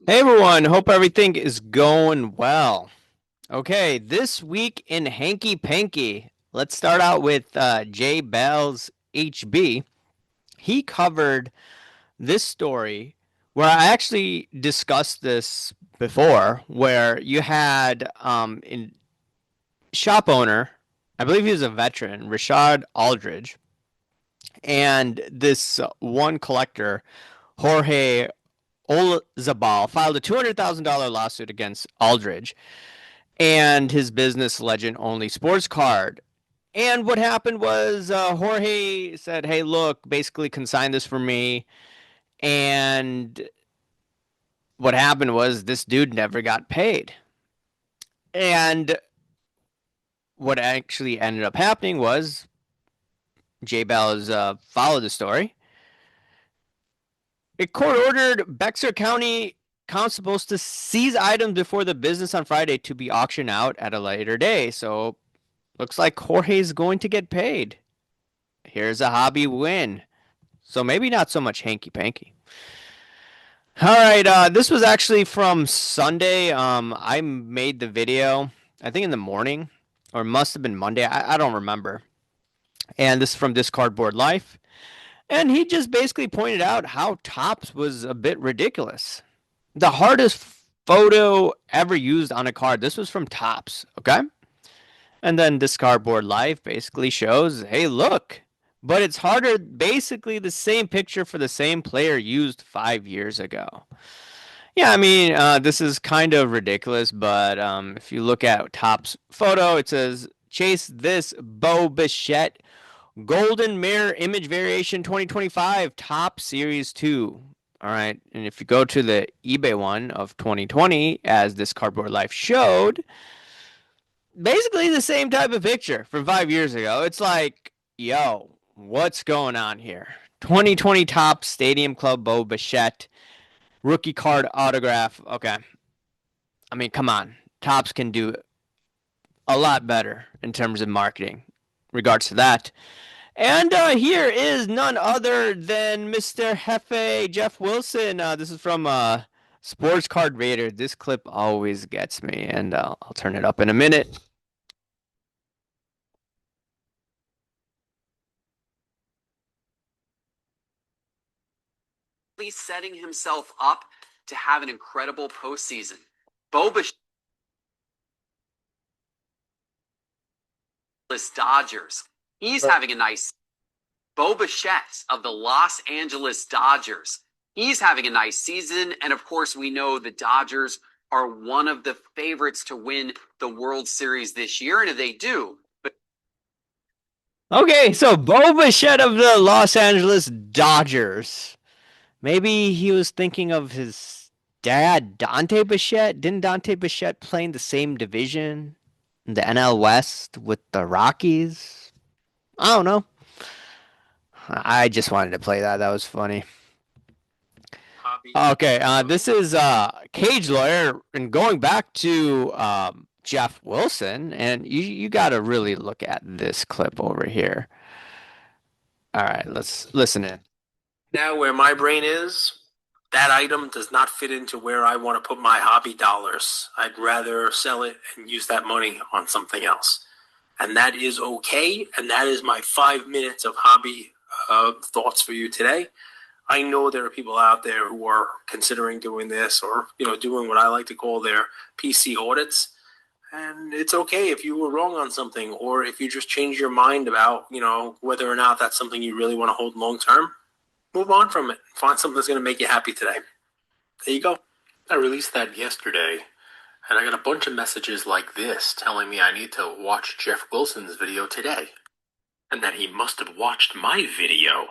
Hey everyone, hope everything is going well. Okay, this week in Hanky Panky, let's start out with Jay Bell's HB. He covered this story where I actually discussed this before, where you had in shop owner, I believe he was a veteran, Rashad Aldridge, and this one collector, Jorge Olazabal, filed a $200,000 lawsuit against Aldridge and his business legend only sports card. And what happened was Jorge said, "Hey, look, basically consign this for me." And what happened was this dude never got paid. And what actually ended up happening was J Bell's followed the story. A court ordered Bexar County constables to seize items before the business on Friday to be auctioned out at a later day. So looks like Jorge's going to get paid. Here's a hobby win. So maybe not so much hanky panky. All right, this was actually from Sunday. I made the video, I think in the morning, or must have been Monday. I don't remember. And this is from This Cardboard Life. And he just basically pointed out how Topps was a bit ridiculous. The hardest photo ever used on a card. This was from Topps, okay? And then This Cardboard Life basically shows, hey, look, but it's harder, basically the same picture for the same player used 5 years ago. Yeah, I mean, this is kind of ridiculous, but if you look at Top's photo, it says, chase this Bo Bichette Golden Mirror Image Variation 2025 Top Series 2. All right, and if you go to the eBay one of 2020, as This Cardboard Life showed, basically the same type of picture from 5 years ago. It's like, yo, what's going on here? 2020 Top Stadium Club Bo Bichette rookie card autograph. Okay. I mean, come on. Topps can do a lot better in terms of marketing regards to that. And here is none other than Mr. Hefe Jeff Wilson. This is from Sports Card Raider. This clip always gets me, and I'll turn it up in a minute. Setting himself up to have an incredible postseason. Boba Dodgers. He's having a nice. Bo Bichette of the Los Angeles Dodgers. He's having a nice season, and of course, we know the Dodgers are one of the favorites to win the World Series this year, and if they do. Okay, so Bo Bichette of the Los Angeles Dodgers. Maybe he was thinking of his dad, Dante Bichette. Didn't Dante Bichette play in the same division in the NL West with the Rockies? I don't know. I just wanted to play that. That was funny. Okay, this is Cage Lawyer, and going back to Jeff Wilson, and you got to really look at this clip over here. All right, let's listen in. Now, where my brain is, that item does not fit into where I want to put my hobby dollars. I'd rather sell it and use that money on something else. And that is okay. And that is my 5 minutes of hobby thoughts for you today. I know there are people out there who are considering doing this or, doing what I like to call their PC audits. And it's okay if you were wrong on something or if you just change your mind about, whether or not that's something you really want to hold long term. Move on from it. Find something that's going to make you happy today. There you go. I released that yesterday, and I got a bunch of messages like this telling me I need to watch Jeff Wilson's video today, and that he must have watched my video.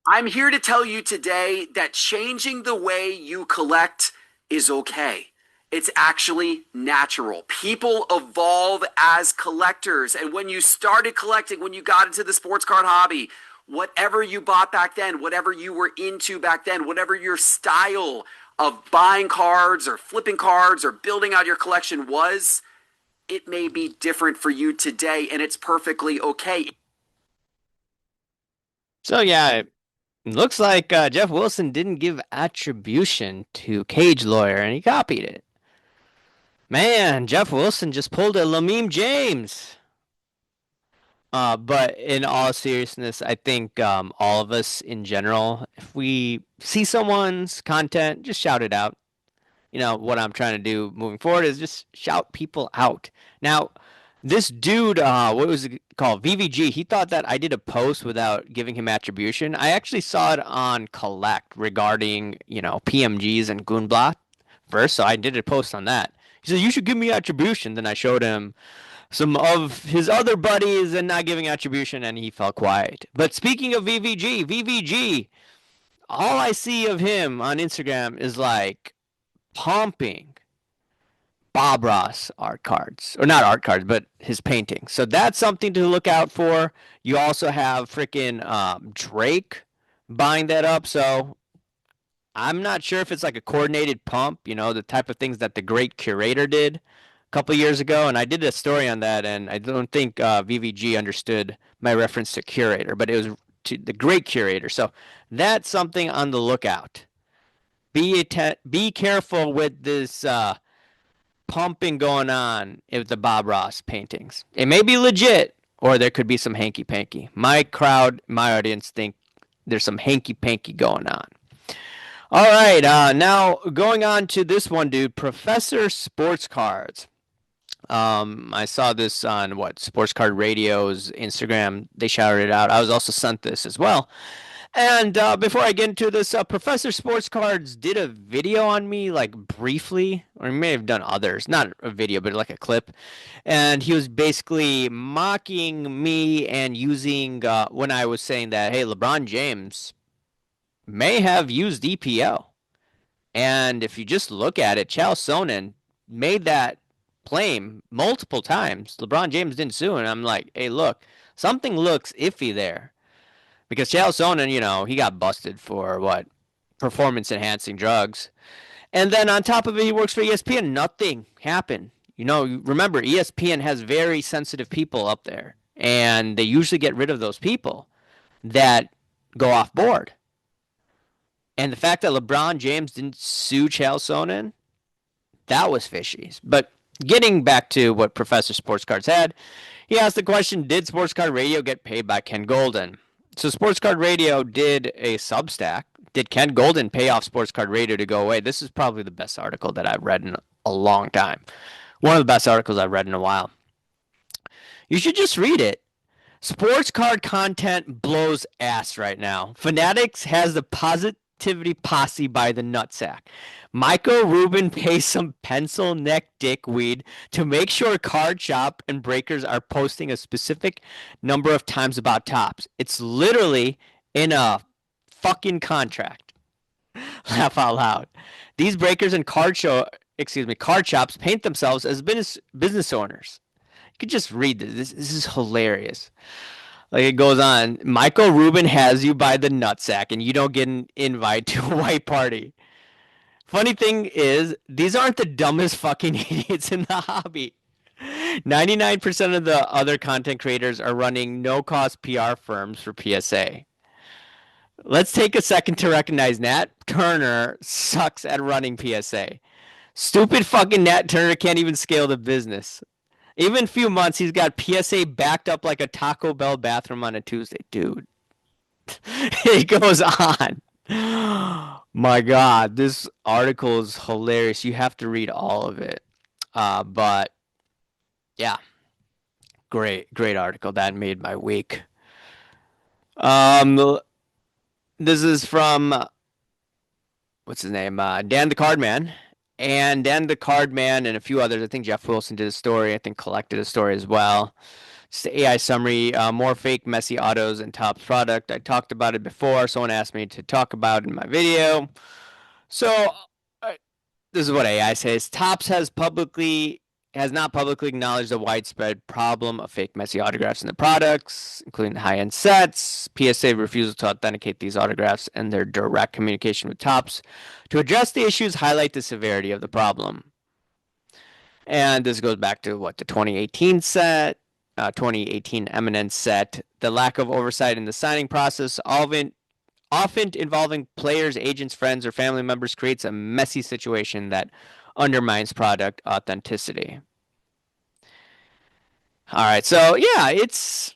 I'm here to tell you today that changing the way you collect is okay. It's actually natural. People evolve as collectors, and when you started collecting, when you got into the sports card hobby, whatever you bought back then, whatever you were into back then, whatever your style of buying cards or flipping cards or building out your collection was, it may be different for you today, and it's perfectly okay. So yeah, Looks like Jeff Wilson didn't give attribution to Cage Lawyer and he copied it. Man, Jeff Wilson just pulled a Lameme James. But in all seriousness, I think all of us in general, if we see someone's content, just shout it out. You know, what I'm trying to do moving forward is just shout people out. Now, this dude, what was it called? VVG, he thought that I did a post without giving him attribution. I actually saw it on Collect regarding, PMGs and Goonblock first, so I did a post on that. He said, you should give me attribution. Then I showed him some of his other buddies and not giving attribution, and he fell quiet. But speaking of VVG, all I see of him on Instagram is like pumping Bob Ross art cards, or not art cards, but his paintings. So that's something to look out for. You also have freaking Drake buying that up. So I'm not sure if it's like a coordinated pump, the type of things that the great curator did a couple years ago. And I did a story on that, and I don't think VVG understood my reference to curator, but it was to the great curator. So that's something on the lookout. Be careful with this pumping going on with the Bob Ross paintings. It may be legit, or there could be some hanky panky. My crowd, my audience think there's some hanky panky going on. All right, now going on to this one, dude. Professor Sports Cards. I saw this on Sports Card Radio's Instagram. They shouted it out. I was also sent this as well. And before I get into this, Professor Sports Cards did a video on me, like briefly, or he may have done others. Not a video, but like a clip. And he was basically mocking me and using when I was saying that, hey, LeBron James may have used EPO. And if you just look at it, Chael Sonnen made that claim multiple times. LeBron James didn't sue, and I'm like, hey, look, something looks iffy there. Because Chael Sonnen, he got busted for performance enhancing drugs. And then on top of it, he works for ESPN. Nothing happened. Remember, ESPN has very sensitive people up there. And they usually get rid of those people that go off board. And the fact that LeBron James didn't sue Chael Sonnen, that was fishy. But getting back to what Professor Sports Cards had, he asked the question, did Sports Card Radio get paid by Ken Golden? So Sports Card Radio did a Substack. Did Ken Golden pay off Sports Card Radio to go away? This is probably the best article that I've read in a long time. One of the best articles I've read in a while. You should just read it. Sports card content blows ass right now. Fanatics has the positivity posse by the nutsack. Michael Rubin pays some pencil neck dickweed to make sure Card Shop and Breakers are posting a specific number of times about tops. It's literally in a fucking contract. Laugh out loud. These breakers and card shops paint themselves as business owners. You could just read this. This is hilarious. Like it goes on. Michael Rubin has you by the nutsack, and you don't get an invite to a white party. Funny thing is, these aren't the dumbest fucking idiots in the hobby. 99% of the other content creators are running no-cost PR firms for PSA. Let's take a second to recognize Nat Turner sucks at running PSA. Stupid fucking Nat Turner can't even scale the business. Even a few months, he's got PSA backed up like a Taco Bell bathroom on a Tuesday. Dude. It goes on. My God, this article is hilarious. You have to read all of it. But, yeah. Great article. That made my week. This is from, what's his name? Dan the Cardman. And Dan the Cardman and a few others. I think Jeff Wilson did a story. I think collected a story as well. It's the AI summary. More fake, messy autos and Topps product. I talked about it before. Someone asked me to talk about it in my video. So this is what AI says. Topps has not publicly acknowledged the widespread problem of fake, messy autographs in the products, including the high-end sets. PSA refusal to authenticate these autographs and their direct communication with Topps to address the issues highlight the severity of the problem. And this goes back to the 2018 set, 2018 Eminence set, the lack of oversight in the signing process. All often involving players, agents, friends, or family members, creates a messy situation that undermines product authenticity. All right, so yeah, this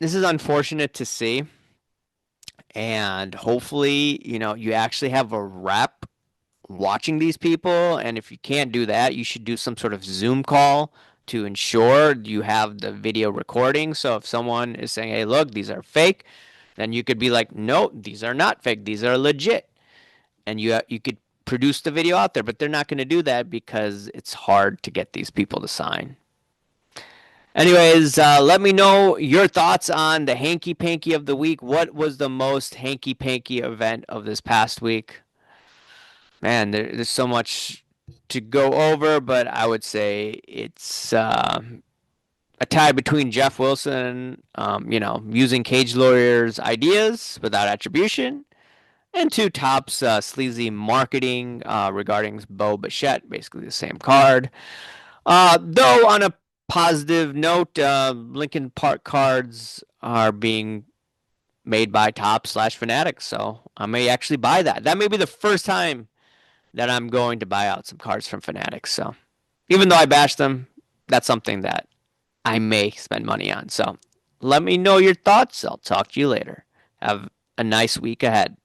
is unfortunate to see, and hopefully, you actually have a rep watching these people, and if you can't do that, you should do some sort of Zoom call to ensure you have the video recording. So if someone is saying, "Hey, look, these are fake," then you could be like, "No, these are not fake. These are legit." And you could produce the video out there, but they're not going to do that because it's hard to get these people to sign. Anyways, let me know your thoughts on the hanky panky of the week. What was the most hanky panky event of this past week? Man, there's so much to go over, but I would say it's a tie between Jeff Wilson, using Cage Lawyer's ideas without attribution, and two tops sleazy marketing regarding Bo Bichette, basically the same card. Though on a positive note, Lincoln Park cards are being made by Top slash Fanatics, so I may actually buy that. That may be the first time that I'm going to buy out some cards from Fanatics. So even though I bash them, that's something that I may spend money on. So let me know your thoughts. I'll talk to you later. Have a nice week ahead.